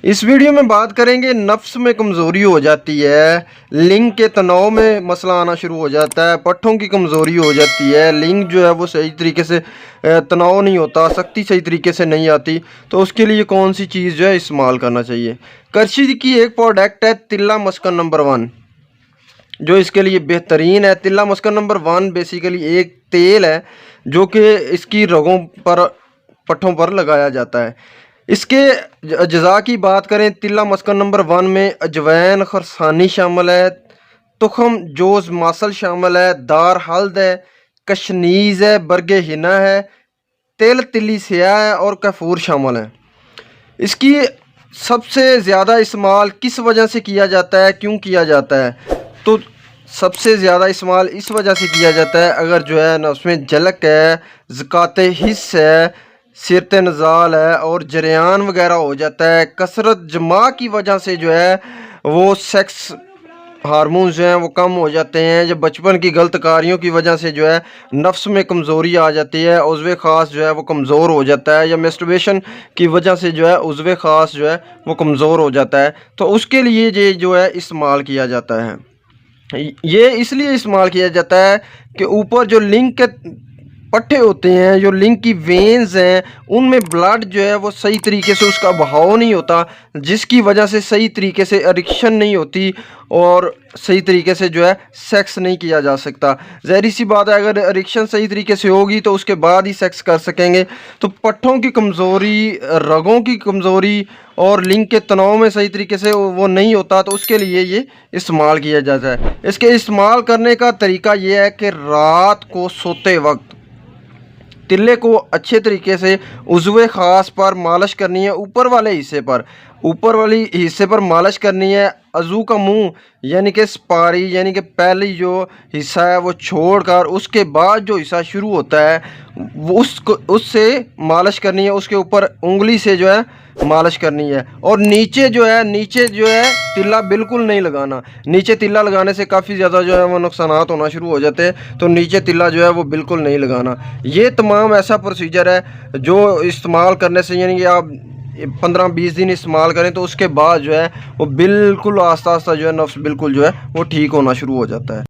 इस वीडियो में बात करेंगे नफ्स में कमज़ोरी हो जाती है, लिंग के तनाव में मसला आना शुरू हो जाता है, पट्ठों की कमज़ोरी हो जाती है, लिंग जो है वो सही तरीके से तनाव नहीं होता, सख्ती सही तरीके से नहीं आती, तो उसके लिए कौन सी चीज़ जो है इस्तेमाल करना चाहिए। करशी की एक प्रोडक्ट है तिल्ला मस्कन नंबर 1, जो इसके लिए बेहतरीन है। तिल्ला मस्कन नंबर 1 बेसिकली एक तेल है जो कि इसकी रगों पर, पट्ठों पर लगाया जाता है। इसके अज्जा की बात करें, तिल्ला मस्कन नंबर 1 में अजवैन खरसानी शामिल है, तुखम जोज़ मासल शामिल है, दार हल्द है, कशनीज़ है, बरगे हिना है, तेल तिल्ली स्याह है और कफूर शामिल है। इसकी सबसे ज़्यादा इस्तेमाल किस वजह से किया जाता है, क्यों किया जाता है? तो सबसे ज़्यादा इस्तेमाल इस वजह से किया जाता है अगर जो है ना उसमें झलक है, ज़काते हिस्स है, सिरते नज़ाल है और जरियान वगैरह हो जाता है। कसरत जमा की वजह से जो है वो सेक्स हार्मोन्स जो हैं वो कम हो जाते हैं। जब बचपन की गलत कारियों की वजह से जो है नफ्स में कमज़ोरी आ जाती है, उज़्वे ख़ास जो है वो कमज़ोर हो जाता है, या मेस्टरबेशन की वजह से जो है उज़्वे ख़ास जो है वो कमज़ोर हो जाता है, तो उसके लिए ये जो है इस्तेमाल किया जाता है। ये इसलिए इस्तेमाल किया जाता है कि ऊपर जो लिंग के पट्टे होते हैं, जो लिंग की वेन्स हैं, उनमें ब्लड जो है वो सही तरीके से उसका बहाव नहीं होता, जिसकी वजह से सही तरीके से इरेक्शन नहीं होती और सही तरीके से जो है सेक्स नहीं किया जा सकता। ज़ाहिर सी बात है, अगर इरेक्शन सही तरीके से होगी तो उसके बाद ही सेक्स कर सकेंगे। तो पट्ठों की कमज़ोरी, रगों की कमज़ोरी और लिंग के तनाव में सही तरीके से वो नहीं होता, तो उसके लिए ये इस्तेमाल किया जाता है। इसके इस्तेमाल करने का तरीका ये है कि रात को सोते वक्त तिल्ले को अच्छे तरीके से उज़्वे ख़ास पर मालिश करनी है, ऊपर वाले हिस्से पर, ऊपर वाली हिस्से पर मालिश करनी है। अज़ू का मुंह यानी कि स्पारी, यानी कि पहली जो हिस्सा है वो छोड़कर उसके बाद जो हिस्सा शुरू होता है वो उससे मालिश करनी है। उसके ऊपर उंगली से जो है मालिश करनी है और नीचे जो है तिल्ला बिल्कुल नहीं लगाना। नीचे तिल्ला लगाने से काफ़ी ज़्यादा जो है वो नुकसानात होना शुरू हो जाते हैं, तो नीचे तिल्ला जो है वो बिल्कुल नहीं लगाना। ये तमाम ऐसा प्रोसीजर है जो इस्तेमाल करने से, यानी कि आप 15-20 दिन इस्तेमाल करें तो उसके बाद जो है वो बिल्कुल आस्ता आस्ता जो है नफ्स बिल्कुल जो है वो ठीक होना शुरू हो जाता है।